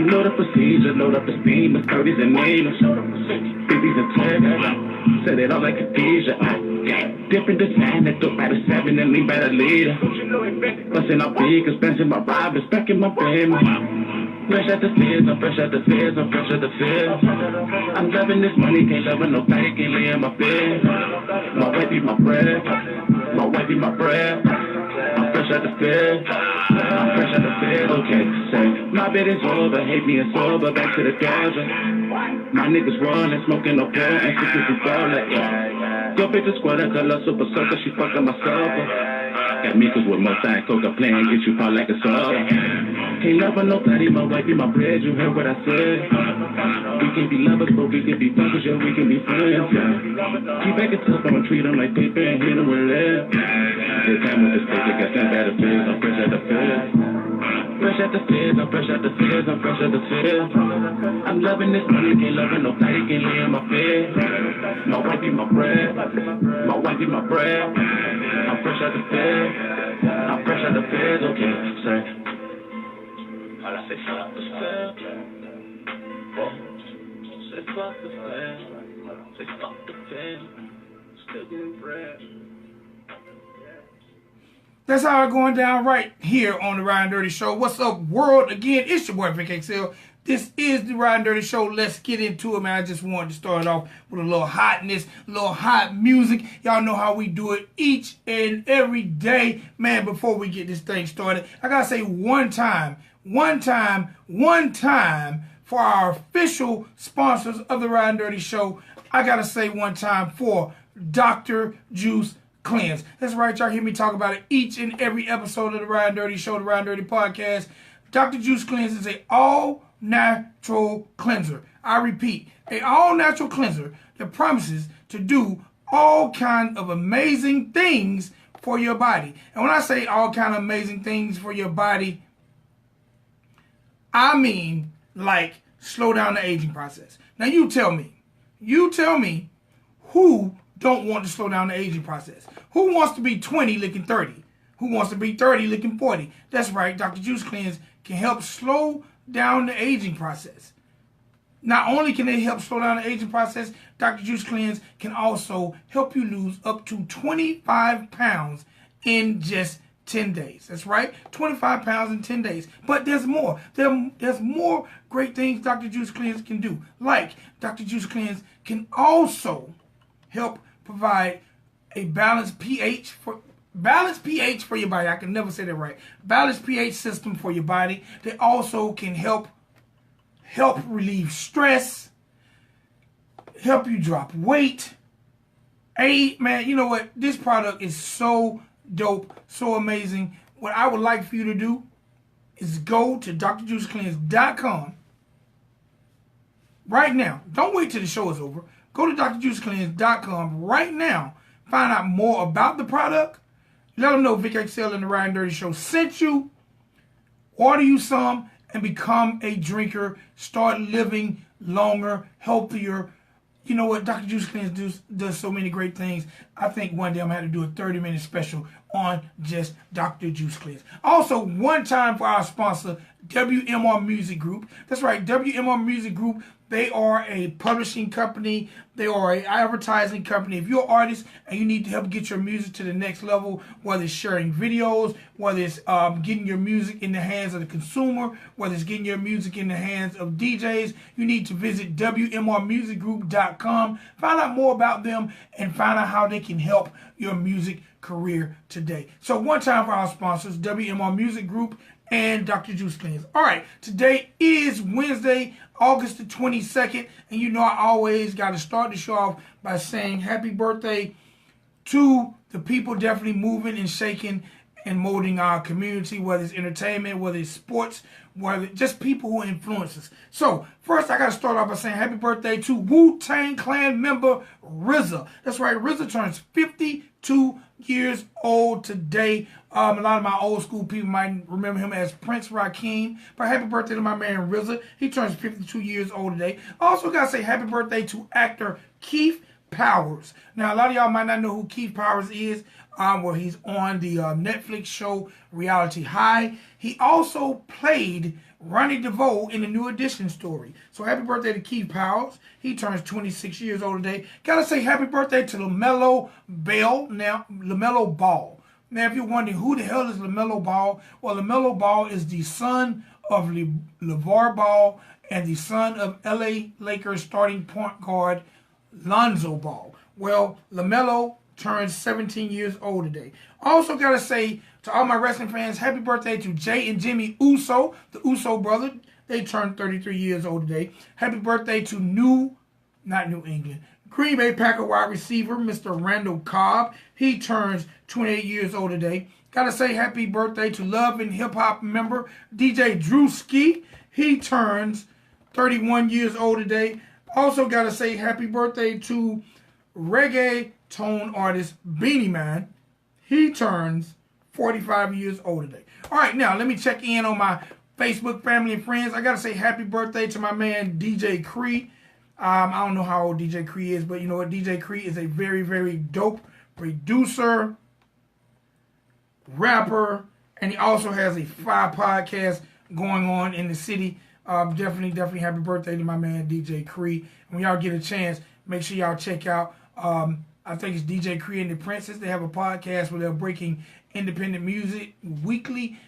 You know the procedure, load up the steam, with 30s and names, 50s and 10s, set it off like a DJ. Different design, that dope by the 7 and lean by the leader. Busting up big, expensive, my robbers, back in my family. Fresh at the fizz, I'm fresh at the fizz, I'm fresh at the fizz. I'm loving this money, can't love nobody, can't lay in my bed. My wife be my bread, my wife be my bread. I'm fresh at the fizz, I'm fresh at the fizz. Okay, say, my bed is over, hate me and sober, back to the Gaza. My niggas rolling, smoking no pill, and she keep falling, yeah. Your bitch is squatter, call her super sucker, she fucking my sober. Got me cause with more time, coca playing, get you fall like a soda. Can't love nobody, my wife be my bread, you heard what I said. We can be lovers, but we can be fuckers, yeah, we can be friends, yeah. Keep back and tough, I'ma treat them like paper and hit them with lead. This time with the stick, they got some better fizz, I'm fresh at the fizz. Fresh at the fizz, I'm fresh at the fizz, I'm fresh at the fizz. I'm loving this money, can't love nobody, can't lay in my bed. My wife be my bread, my wife be my bread. I'm fresh at the fizz, I'm fresh at the fizz, okay, say. I say fuck the fizz, say fuck the fizz, say fuck the fizz, still getting bread. That's how it's going down right here on the Ridin Durty Show. What's up, world? Again, it's your boy, Vic XL. This is the Ridin Durty Show. Let's get into it, man. I just wanted to start off with a little hotness, a little hot music. Y'all know how we do it each and every day. Man, before we get this thing started, I got to say one time for our official sponsors of the Ridin Durty Show. I got to say one time for Dr. Juice Cleanse. That's right, y'all hear me talk about it each and every episode of the Ridin Durty Show, the Ridin Durty Podcast. Dr. Juice Cleanse is an all-natural cleanser. I repeat, an all-natural cleanser that promises to do all kinds of amazing things for your body. And when I say all kinds of amazing things for your body, I mean like slow down the aging process. Now you tell me who don't want to slow down the aging process? Who wants to be 20 looking 30? Who wants to be 30 looking 40? That's right, Dr. Juice Cleanse can help slow down the aging process. Not only can it help slow down the aging process, Dr. Juice Cleanse can also help you lose up to 25 pounds in just 10 days. That's right, 25 pounds in 10 days. But there's more. There's more great things Dr. Juice Cleanse can do. Like, Dr. Juice Cleanse can also help provide a balanced pH for your body. I can never say that right. Balanced pH system for your body. They also can help relieve stress, help you drop weight. Hey, man, you know what? This product is so dope, so amazing. What I would like for you to do is go to drjuicecleanse.com right now. Don't wait till the show is over. Go to drjuicecleanse.com right now. Find out more about the product. Let them know Vic XL and the Ridin Durty Show sent you. Order you some and become a drinker. Start living longer, healthier. You know what? Dr. Juice Cleanse does so many great things. I think one day I'm going to have to do a 30-minute special on just Dr. Juice Cleanse. Also, one time for our sponsor, WMR Music Group. That's right, WMR Music Group. They are a publishing company. They are an advertising company. If you're an artist and you need to help get your music to the next level, whether it's sharing videos, whether it's getting your music in the hands of the consumer, whether it's getting your music in the hands of DJs, you need to visit WMRmusicgroup.com. Find out more about them and find out how they can help your music career today. So one time for our sponsors, WMR Music Group and Dr. Juice Cleanse. All right, today is Wednesday, August the 22nd, and you know I always got to start the show off by saying happy birthday to the people definitely moving and shaking and molding our community, whether it's entertainment, whether it's sports, whether it's just people who influence us. So, first I got to start off by saying happy birthday to Wu-Tang Clan member RZA. That's right, RZA turns 52 years old today. A lot of my old school people might remember him as Prince Rakeem. But happy birthday to my man RZA. He turns 52 years old today. Also got to say happy birthday to actor Keith Powers. Now, a lot of y'all might not know who Keith Powers is. where he's on the Netflix show Reality High. He also played Ronnie DeVoe in the New Edition story. So happy birthday to Keith Powers. He turns 26 years old today. Gotta say happy birthday to LaMelo Ball. Now, if you're wondering who the hell is LaMelo Ball, well, LaMelo Ball is the son of LeVar Ball and the son of LA Lakers starting point guard Lonzo Ball. Well, LaMelo turns 17 years old today. Also gotta say to all my wrestling fans, happy birthday to Jay and Jimmy Uso, the Uso brother. They turned 33 years old today. Happy birthday to Green Bay Packer wide receiver, Mr. Randall Cobb. He turns 28 years old today. Gotta say happy birthday to Love and Hip Hop member, DJ Drewski. He turns 31 years old today. Also gotta say happy birthday to reggae tone artist Beanie Man. He turns 45 years old today. All right, now let me check in on my Facebook family and friends. I gotta say happy birthday to my man DJ Cree. I don't know how old DJ Cree is, but you know what? DJ Cree is a very, very dope producer, rapper, and he also has a 5 podcast going on in the city. Definitely happy birthday to my man DJ Cree. When y'all get a chance, make sure y'all check out I think it's DJ Cree and the Princess. They have a podcast where they're breaking independent music weekly.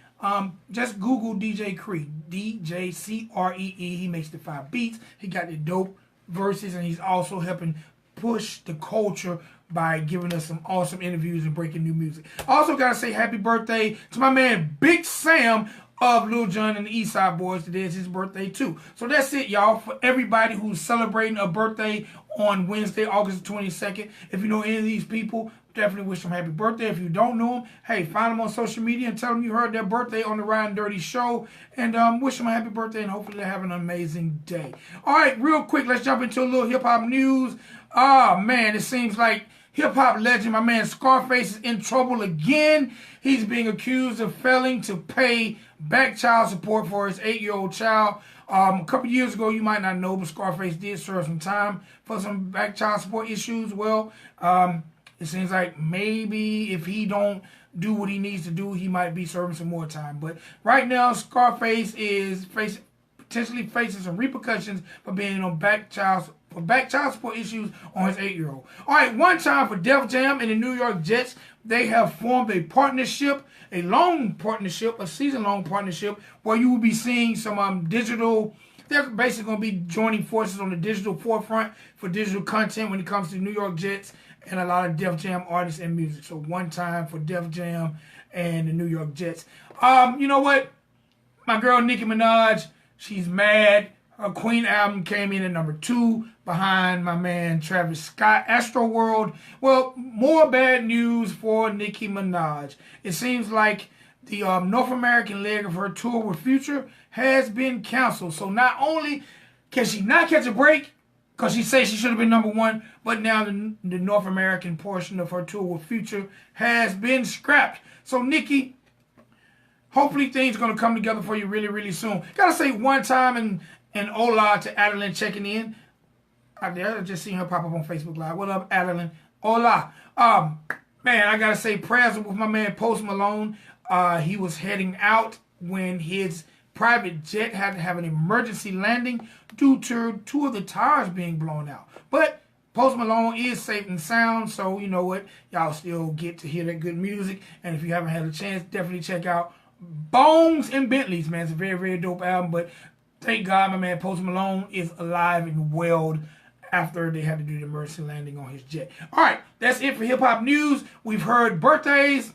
Just Google DJ Cree, DJCREE. He makes the 5 beats. He got the dope verses, and he's also helping push the culture by giving us some awesome interviews and breaking new music. Also gotta say happy birthday to my man Big Sam of Lil Jon and the East Side Boys. Today is his birthday too. So that's it, y'all. For everybody who's celebrating a birthday on Wednesday, August 22nd. If you know any of these people, definitely wish them happy birthday. If you don't know them, hey, find them on social media and tell them you heard their birthday on the Ridin Durty show. And wish them a happy birthday, and hopefully they have an amazing day. All right, real quick, let's jump into a little hip-hop news. Oh, man, it seems like hip-hop legend, my man Scarface, is in trouble again. He's being accused of failing to pay back child support for his 8-year-old child. A couple years ago, you might not know, but Scarface did serve some time for some back child support issues. Well, it seems like maybe if he don't do what he needs to do, he might be serving some more time. But right now, Scarface is potentially facing some repercussions for being on back child support issues on his 8-year-old. All right, one time for Def Jam and the New York Jets, they have formed a partnership, a season-long partnership, where you will be seeing some digital. They're basically going to be joining forces on the digital forefront for digital content when it comes to New York Jets and a lot of Def Jam artists and music. So one time for Def Jam and the New York Jets. You know what? My girl Nicki Minaj, she's mad. Her Queen album came in at number 2 behind my man Travis Scott, Astroworld. Well, more bad news for Nicki Minaj. It seems like the North American leg of her tour with Future has been canceled. So not only can she not catch a break, because she says she should have been number 1, but now the North American portion of her tour with Future has been scrapped. So Nicki, hopefully things are going to come together for you really, really soon. Gotta say one time and hola to Adeline checking in. I just seen her pop up on Facebook Live. What up, Adeline? Hola. Man, I gotta say prayers with my man Post Malone. He was heading out when his private jet had to have an emergency landing due to 2 of the tires being blown out. But Post Malone is safe and sound, so you know what? Y'all still get to hear that good music. And if you haven't had a chance, definitely check out Bones and Bentleys, man. It's a very, very dope album, but thank God my man Post Malone is alive and well after they had to do the emergency landing on his jet. All right, that's it for hip-hop news. We've heard birthdays.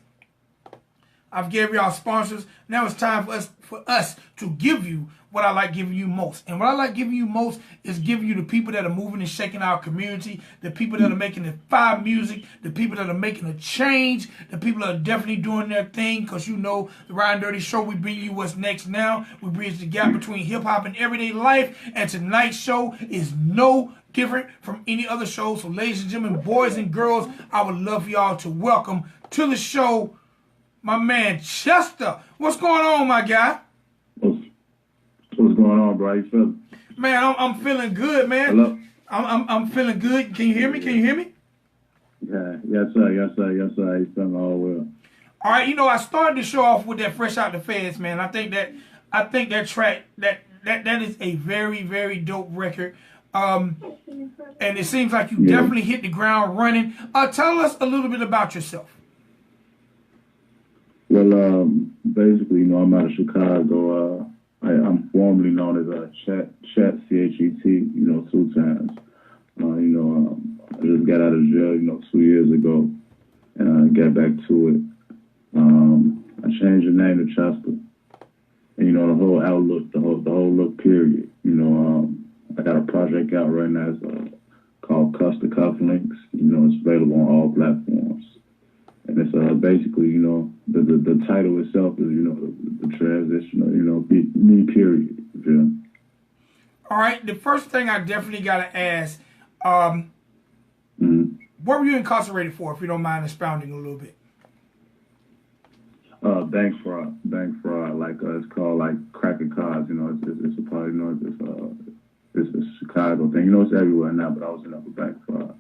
I've given y'all sponsors. Now it's time for us to give you what I like giving you most. And what I like giving you most is giving you the people that are moving and shaking our community, the people that are making the fire music, the people that are making a change, the people that are definitely doing their thing, because you know the Ridin Durty Show, we bring you what's next now. We bridge the gap between hip-hop and everyday life, and tonight's show is no different from any other show. So ladies and gentlemen, boys and girls, I would love y'all to welcome to the show my man Chester. What's going on, my guy? What's going on, bro? How you feeling? Man, I'm feeling good, man. Hello? I'm feeling good. Can you hear me? Can you hear me? Yeah, yes, sir, yes, sir, yes, sir. He's done all well. All right, you know, I started the show off with that Fresh Out the Feds, man. I think that track that is a very, very dope record. And it seems like you definitely hit the ground running. Tell us a little bit about yourself. Well, basically, you know, I'm out of Chicago. I'm formerly known as Chet, C-H-E-T, you know, 2 times. I just got out of jail, you know, 2 years ago, and I got back to it. I changed the name to Chester, and you know, the whole outlook, the whole look, period. You know, I got a project out right now. It's called Custer Cufflinks. You know, it's available on all platforms, and it's basically, you know, the title itself is, you know, the transition, you know, me, period. Yeah. All right, the first thing I definitely gotta ask, what were you incarcerated for, if you don't mind expounding a little bit? Bank fraud. Like it's called like cracking cards. You know, it's a part. You know, it's a Chicago thing. You know, it's everywhere now. But I was in up with bank fraud.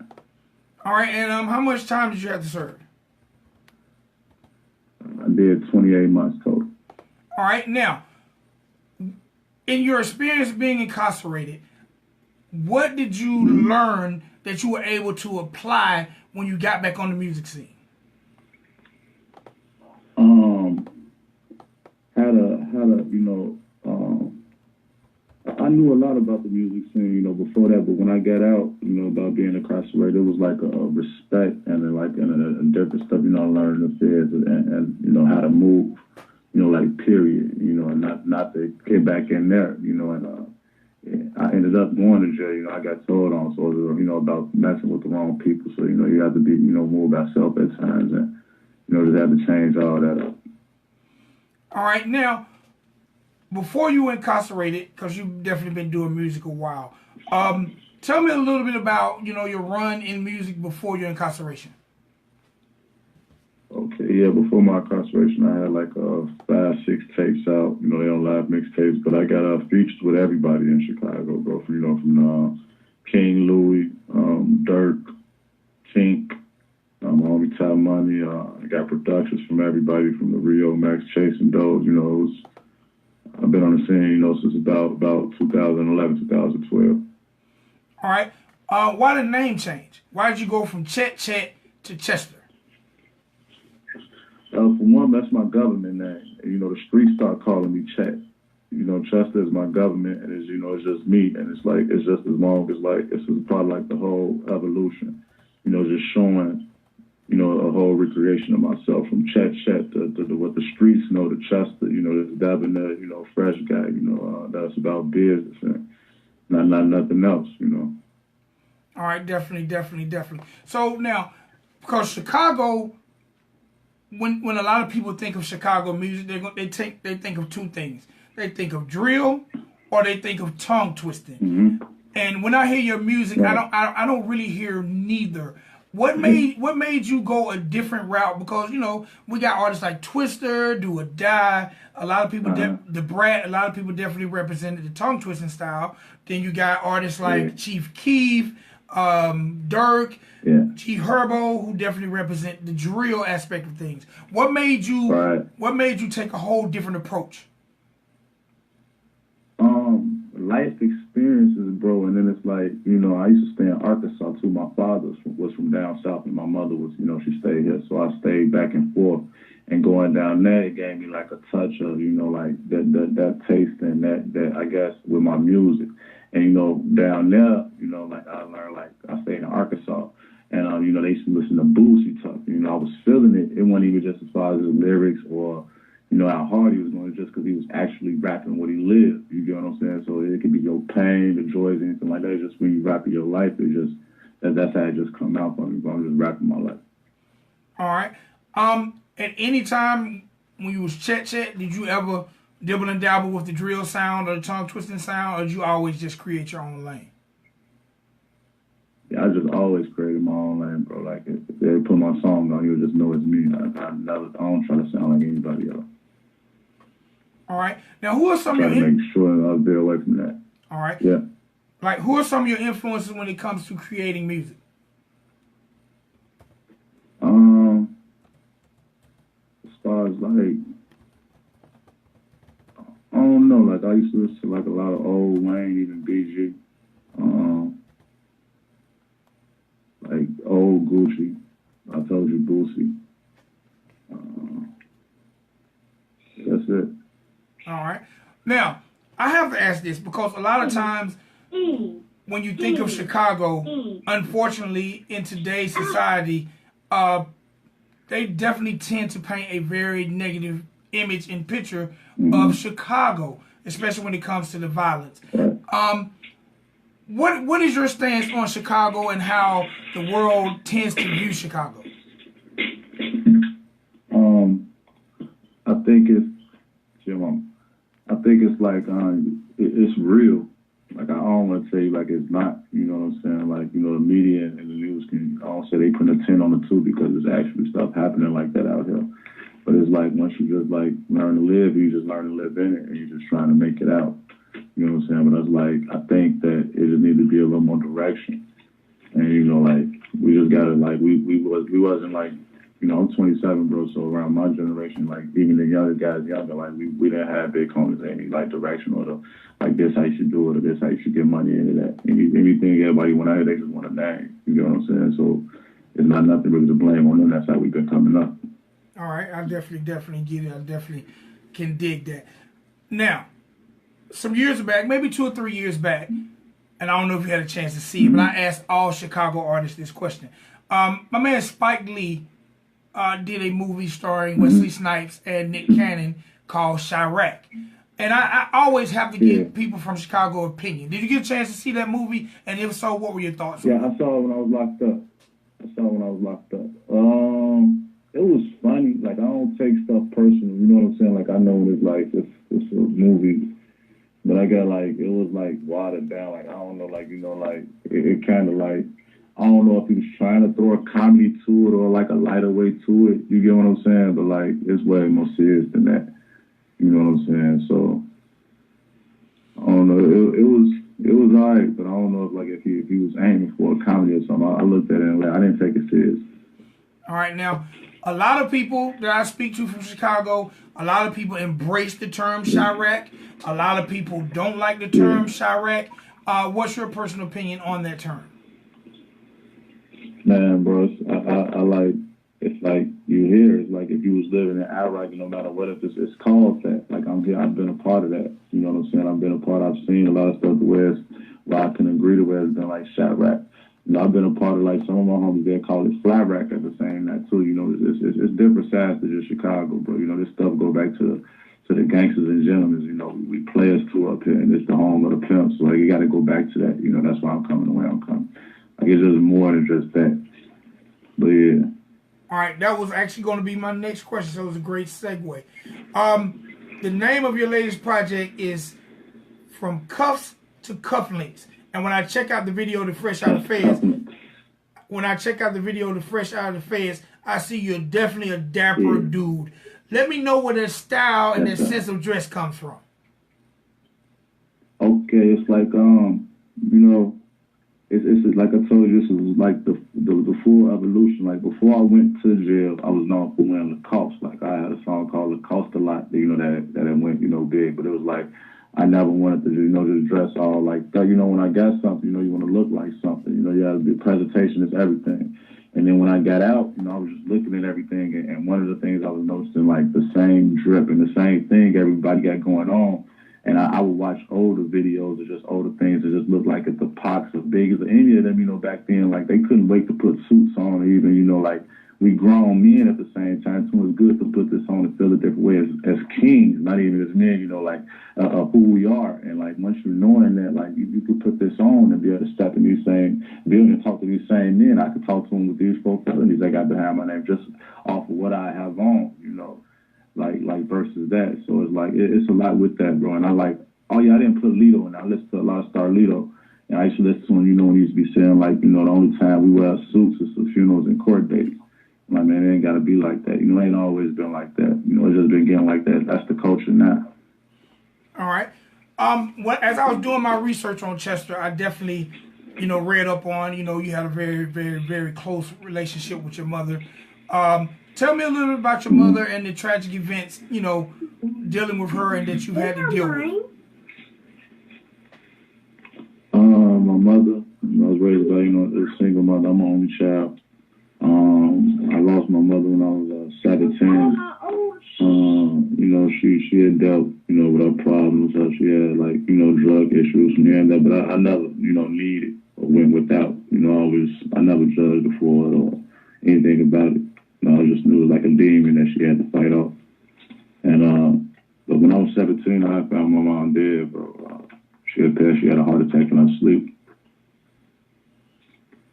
All right, and how much time did you have to serve? I did 28 months total. All right, now, in your experience being incarcerated, what did you learn that you were able to apply when you got back on the music scene? I knew a lot about the music scene, you know, before that, but when I got out, you know, about being incarcerated, it was like a respect and a different stuff, you know, learning the feds and you know, how to move, you know, like period, you know, and not to get back in there, you know, and I ended up going to jail, you know, I got told on, so, you know, about messing with the wrong people, so, you know, you have to be, you know, more about self at times and, you know, just have to change all that up. All right, now, before you were incarcerated, because you've definitely been doing music a while, tell me a little bit about, you know, your run in music before your incarceration. Okay, yeah, before my incarceration, I had like 5, 6 tapes out, you know, they on live mixtapes, but I got features with everybody in Chicago, bro, from, you know, from King Louis, Dirk, Tink, homie Top Money. I got productions from everybody from the Rio, Max, Chase, and those, you know, I've been on the scene, you know, since about 2011, 2012. All right. Why the name change? Why did you go from Chet to Chester? For one, that's my government name. You know, the streets start calling me Chet. You know, Chester is my government, and it's, you know, it's just me, and it's like, it's just as long as like, it's a part of like the whole evolution. You know, just showing, you know, a whole recreation of myself from Chet to what the streets know to Chester, you know, this debonair, you know, fresh guy, you know, that's about business and not nothing else, you know. All right, definitely. So now, because Chicago, when a lot of people think of Chicago music, they think of 2 things. They think of drill, or they think of tongue twisting. Mm-hmm. And when I hear your music, right, I don't really hear neither. What made you go a different route? Because, you know, we got artists like Twister, Do or Die. A lot of people, the Brat, a lot of people definitely represented the tongue twisting style. Then you got artists like Chief Keef, Dirk, G Herbo, who definitely represent the drill aspect of things. What made you take a whole different approach? Life experiences, bro, and then it's like, you know, I used to stay in Arkansas too. My father was from down south, and my mother was, you know, she stayed here, so I stayed back and forth. And going down there, it gave me like a touch of, you know, like that taste and that I guess with my music. And you know, down there, you know, like I learned, like I stayed in Arkansas, and you know, they used to listen to Boosie talk. You know, I was feeling it. It wasn't even just as far as the lyrics or, you know, how hard he was going, just because he was actually rapping what he lived. You get what I'm saying? So it could be your pain, the joys, anything like that. It's just when you rapping your life, it just that's how it just come out for me. But I'm just rapping my life. All right. At any time when you was Chet, did you ever dibble and dabble with the drill sound or the tongue twisting sound, or did you always just create your own lane? Yeah, I just always created my own lane, bro. Like if they put my song on, you'll just know it's me. I don't try to sound like anybody else. All right. Now, who are some of your... Try to make sure I'll stay away from that. All right. Yeah. Like, who are some of your influences when it comes to creating music? far as like, I don't know. Like I used to listen to like a lot of old Wayne, even BG, like old Gucci. I told you Boosie. That's it. All right. Now, I have to ask this because a lot of times when you think of Chicago, unfortunately, in today's society, they definitely tend to paint a very negative image and picture of Chicago, especially when it comes to the violence. What is your stance on Chicago and how the world tends to view Chicago? I think it's like it's real. Like I don't want to say like it's not. You know what I'm saying? Like, you know, the media and the news can. I don't say they put a 10 on the 2 because there's actually stuff happening like that out here. But it's like once you just like learn to live, you just learn to live in it, and you're just trying to make it out. You know what I'm saying? But it's like I think that it just needs to be a little more direction. And you know, like we just gotta like we wasn't like, you know, I'm 27, bro. So around my generation, like even the younger guys, like we didn't have big homies any like direction or the, like this how you should do it or this how you should get money into that. Anything everybody went out here, they just want a name. You know what I'm saying? So it's not nothing really to blame on them. That's how we've been coming up. All right, I definitely get it. I definitely can dig that. Now, some years back, maybe 2 or 3 years back, and I don't know if you had a chance to see it, but I asked all Chicago artists this question. My man Spike Lee did a movie starring Wesley Snipes and Nick Cannon called Chirac. And I always have to give people from Chicago opinion. Did you get a chance to see that movie? And if so, what were your thoughts? Yeah, I saw it when I was locked up. It was funny. Like, I don't take stuff personal. You know what I'm saying? Like, I know when it's like, it's a movie. But I got, like, it was, like, watered down. Like, I don't know, like, you know, like, it kind of, like, I don't know if he was trying to throw a comedy to it or, like, a lighter way to it. You get what I'm saying? But, like, it's way more serious than that. You know what I'm saying? So, I don't know. It was all right, but I don't know if he was aiming for a comedy or something. I looked at it and like, I didn't take it serious. All right, now, a lot of people that I speak to from Chicago, a lot of people embrace the term Chirac. A lot of people don't like the term Chirac. What's your personal opinion on that term? Man, bro, I like, it's like you hear, it's like if you was living in Iraq, no matter what, if it's called that. Like I'm here, I've been a part of that. You know what I'm saying? I've seen a lot of stuff where I can agree to where it's been like Chirac. You know, I've been a part of like some of my homies, they call it fly rack at the same time too. You know, it's different sides to just Chicago, bro. You know, this stuff go back to the gangsters and gentlemen. You know, we players too up here, and it's the home of the pimps. So like, you got to go back to that. You know, that's why I'm coming the way I'm coming. Like it's just more than just that. But yeah. All right, that was actually going to be my next question, so it was a great segue. The name of your latest project is From Cuffs to Cufflinks. And when I check out the video to Fresh Out of Feds, I see you're definitely a dapper dude. Let me know where that style and that sense of dress comes from. Okay, it's like you know, it's like I told you, this is like the full evolution. Like before I went to jail, I was known for wearing Lacoste. Like I had a song called Lacoste a lot, you know, that it went, you know, big. But it was like I never wanted to, you know, just dress all like that. You know, when I got something, you know, you want to look like something. You know, you have to be presentation is everything. And then when I got out, you know, I was just looking at everything, and one of the things I was noticing, like the same drip and the same thing everybody got going on. And I would watch older videos of just older things that just looked like at the Pox or Biggs or any of them, you know, back then, like they couldn't wait to put suits on, or even, you know, like we grown men at the same time, too. It's good to put this on and feel a different way as kings, not even as men, you know, like who we are. And like once you're knowing that, like you could put this on and be able to step in these same buildings and talk to these same men. I could talk to them with these 4 felonies I got behind my name just off of what I have on, you know. Like versus that. So it's like, it's a lot with that, bro. And I like, oh yeah, I didn't put Lito in. I listened to a lot of Starlito. And I used to listen to him, you know, when he used to be saying like, you know, the only time we wear suits is for funerals and court dates. I'm like, man, it ain't got to be like that. You know, it ain't always been like that. You know, it's just been getting like that. That's the culture now. All right. As I was doing my research on Chester, I definitely, you know, read up on, you know, you had a very, very, very close relationship with your mother. tell me a little bit about your mother and the tragic events, you know, dealing with her and that you've had to deal with. My mother, I was raised by, a single mother. I'm my only child. I lost my mother when I was 17. She had dealt, with her problems. She had, drug issues and here and there, but I never, needed or went without. I never judged her for it or anything about it. I just knew it was like a demon that she had to fight off. And, but when I was 17, I found my mom dead, bro. She had passed. She had a heart attack in her sleep.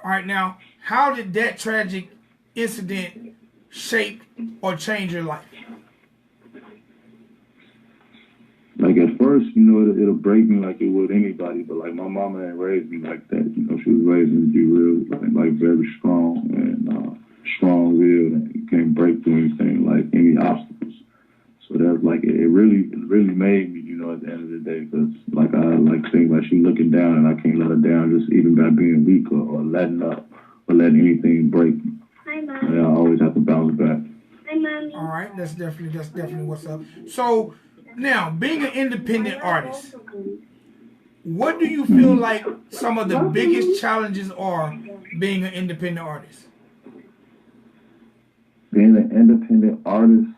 All right, now, how did that tragic incident shape or change your life? Like at first, it'll break me like it would anybody, but like my mama ain't raised me like that. She was raised me to be real, like very strong and strong-willed, and you can't break through anything, like any obstacles. So that's like it really made me, at the end of the day, because like I think like she looking down and I can't let her down, just even by being weak or letting up or letting anything break me. Hi, Mom. And I always have to bounce back. Hi, Mommy. All right, that's definitely what's up. So now, being an independent artist, what do you feel like some of the biggest challenges are being an independent artist? Being an independent artist,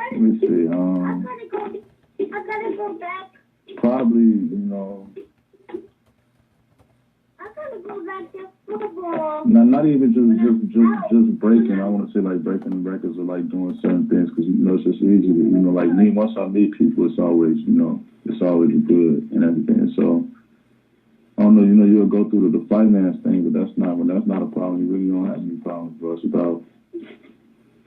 let me see. I gotta go back. Probably, I gotta go back to football. Not even just breaking. I want to say like breaking the records or like doing certain things because it's just easy to like me. Once I meet people, it's always it's always good and everything. So I don't know. You'll go through the finance thing, but that's not a problem. You really don't have any problems, bro. It's about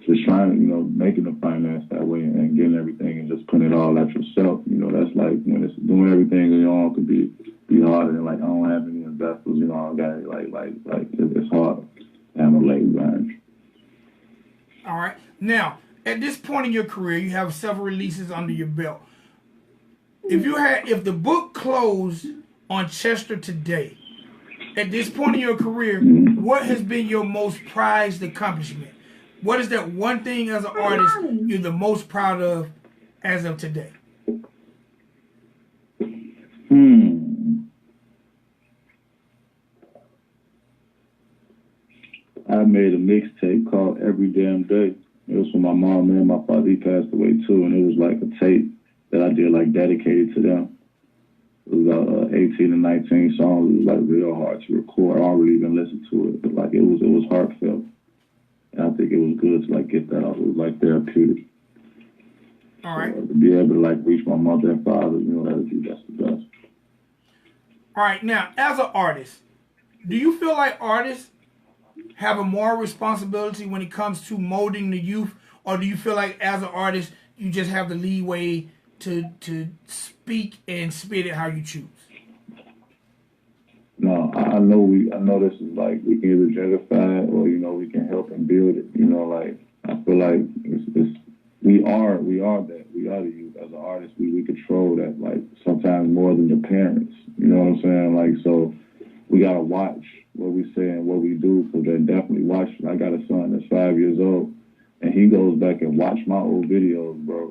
just trying, making the finance that way and getting everything and just putting it all at yourself. That's like when it's doing everything on your own could be harder than like I don't have any investors. I don't got it. Like it's hard to have a leg behind you. All right. Now, at this point in your career, you have several releases under your belt. If the book closed on Chester today, at this point in your career, what has been your most prized accomplishment? What is that one thing as an artist you're the most proud of as of today? I made a mixtape called Every Damn Day. It was for my mom and my father. He passed away too, and it was like a tape that I did like dedicated to them. It was about 18 and 19 songs. It was like real hard to record. I don't really even listen to it, but like it was heartfelt. And I think it was good to like get that out. It was like therapeutic. All right. So, to be able to like reach my mother and father, that's the best. All right. Now, as an artist, do you feel like artists have a moral responsibility when it comes to molding the youth, or do you feel like as an artist you just have the leeway to speak and spit it how you choose? No, I know this is like we can either gentrify it or we can help and build it. I feel like we are that. We are the youth. As an artist, we control that. Like sometimes more than the parents. You know what I'm saying? Like so, we gotta watch what we say and what we do because they're definitely watching. I got a son that's 5 years old, and he goes back and watch my old videos, bro.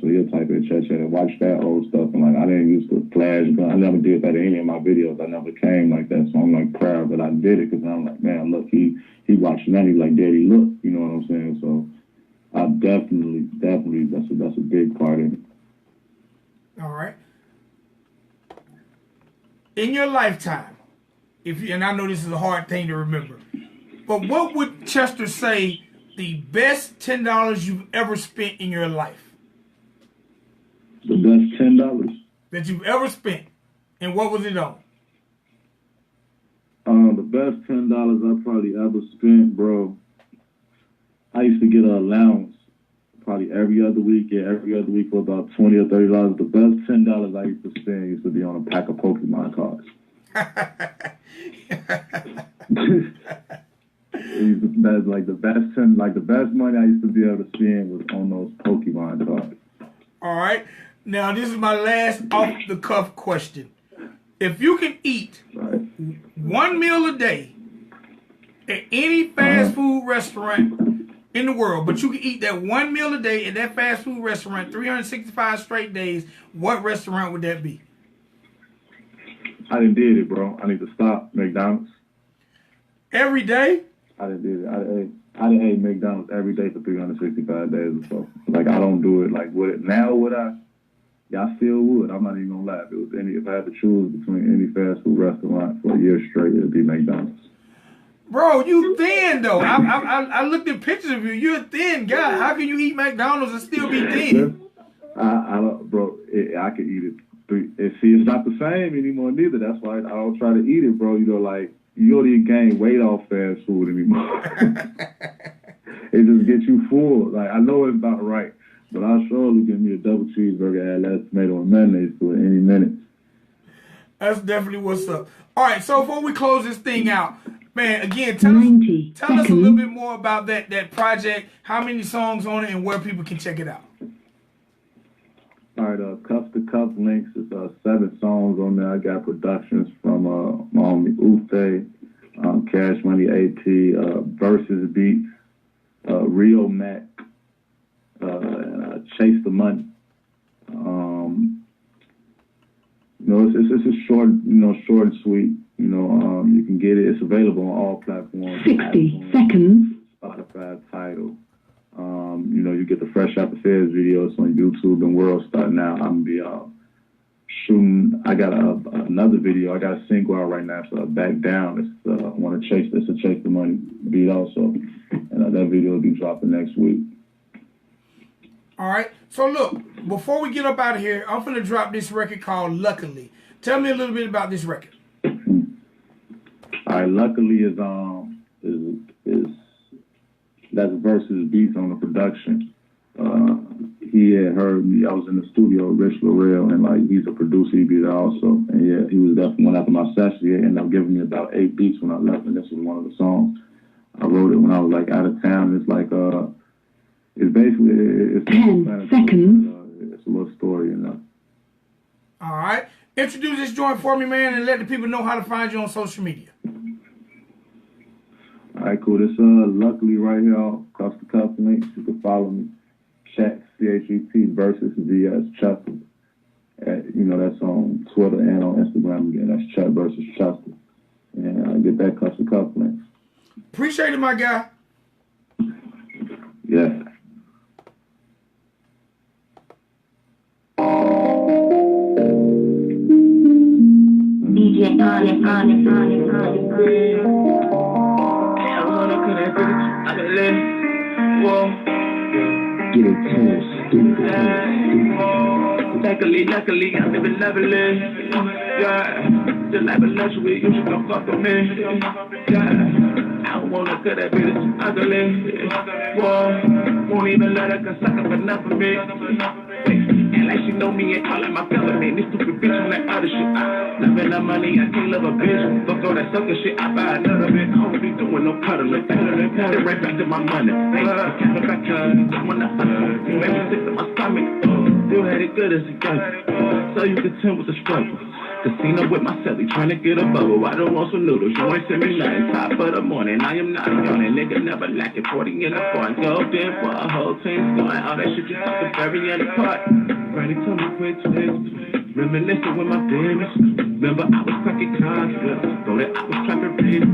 So he'll type in chat and watch that old stuff. And like I didn't use the flash gun. I never did that in any of my videos. I never came like that. So I'm like proud that I did it because I'm like, man, look, he watching that. He's like, Daddy, look. You know what I'm saying? So I definitely that's a big part of it. All right. In your lifetime, and I know this is a hard thing to remember, but what would Chester say the best $10 you've ever spent in your life? The best $10 that you've ever spent, and what was it on? The best $10 I probably ever spent, bro. I used to get an allowance probably every other week for about $20 or $30. The best $10 I used to spend used to be on a pack of Pokemon cards. That's like the best money I used to be able to spend was on those Pokemon cards. All right. Now this is my last off the cuff question. If you can eat one meal a day at any fast food restaurant in the world, but you can eat that one meal a day at that fast food restaurant 365 straight days, what restaurant would that be? I done did it, bro. I need to stop McDonald's. Every day? I done did it. I done ate McDonald's every day for 365 days or so. Like, I don't do it. Like, would it now? Would I? Yeah, I still would. I'm not even gonna lie. If I had to choose between any fast food restaurant for a year straight, it'd be McDonald's. Bro, you thin though. I looked at pictures of you. You're a thin guy. How can you eat McDonald's and still be thin? Bro, I could eat it. It's not the same anymore neither. That's why I don't try to eat it, bro. You know, like, you don't even gain weight off fast food anymore. It just gets you full. Like, I know it's about right, but I'll surely give me a double cheeseburger, add that tomato and mayonnaise to it any minute. That's definitely what's up. All right, so before we close this thing out, man, again, tell us a little bit more about that project, how many songs on it, and where people can check it out. All right, Cuff to Cuff links is 7 songs on there. I got productions from my homie Ufe, Cash Money AT, Versus Beats, Rio Mac, and Chase the Money. It's a short, short and sweet. You can get it. It's available on all platforms. 60 seconds. Spotify, Tidal. You get the Fresh Out the Feds videos on YouTube and World starting out. I'm gonna be shooting. I got another video. I got a single out right now. It's Back Down. It's I want to chase. It's a Chase the Money beat also, and that video will be dropping next week. All right. So look, before we get up out of here, I'm gonna drop this record called Luckily. Tell me a little bit about this record. All right. Luckily is that's Versus Beats on the production. He had heard me. I was in the studio with Rich Laurel, and like, he's a producer. He be there also, and yeah, he was definitely one after my session. He ended up giving me about 8 beats when I left, and this was one of the songs. I wrote it when I was like out of town. It's like it's basically 10 seconds. It's a little story, All right, introduce this joint for me, man, and let the people know how to find you on social media. All right, cool. This Luckily right here, Cuff to Cuff links. You can follow me. Chat, CHET versus VS Chester. That's on Twitter and on Instagram again. That's Chat versus Chester. And I get that Cuff to Cuff links. Appreciate it, my guy. Yeah. DJ Get intense, stupid. Luckily, I live in lovely. Yeah, the life of luxury, you should come fuck with me. Yeah, I don't wanna cut that bitch ugly. Whoa, won't even let her go suck up enough of me. And like she know me and call it my felony. This stupid bitch on that other shit. Loving the money, I can't love a bitch. Fuck all that sucker shit, I buy another bit. I don't be doing no cuddling. Cut it right back to my money. Cut it back to when I hustle. You made me sick to my stomach. Still had it good as a gun. So you could tell with the struggle. Casino with my celly, trying to get a bubble. I don't want some noodles, you ain't send me nothing. Top of the morning, I am not yawning. Nigga never lacking 40 in the front. Go in for a whole team going. All that shit you talking very in the part. Granny told me quit today. Reminiscing with my demons. Remember I was cracking concepts. Thought that I was trapping real.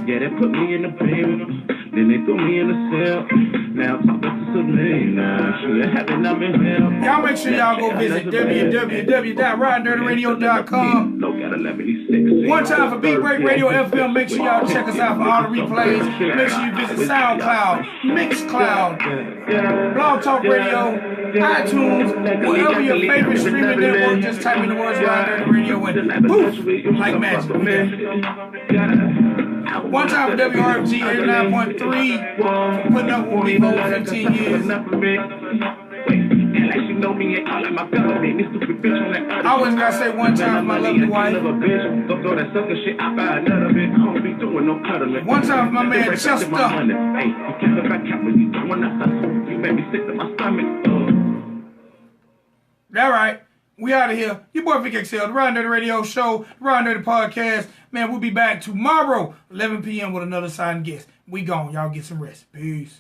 Yeah, they put me in the bin. Then they threw me in the cell. Now I'm talking to Selena. She having up in hell. Y'all make sure y'all go visit www.ridindirtyradio.com. One time for Beat Break Radio FM. Make sure y'all check us out for all the replays. Make sure you visit SoundCloud, Mixcloud, Blog Talk Radio, iTunes, whatever your favorite streaming network. Just type in the words Ridin Dirty Radio and poof, like magic. One time for WRFG 89.3 for putting up with me for over 15 years. I always gotta say one time for my lovely wife. One time for my man Chester. All right. We out of here. Your boy Vic XL, the Ridin Durty Radio Show, the Ridin Durty Podcast. Man, we'll be back tomorrow, 11 p.m. with another signed guest. We gone. Y'all get some rest. Peace.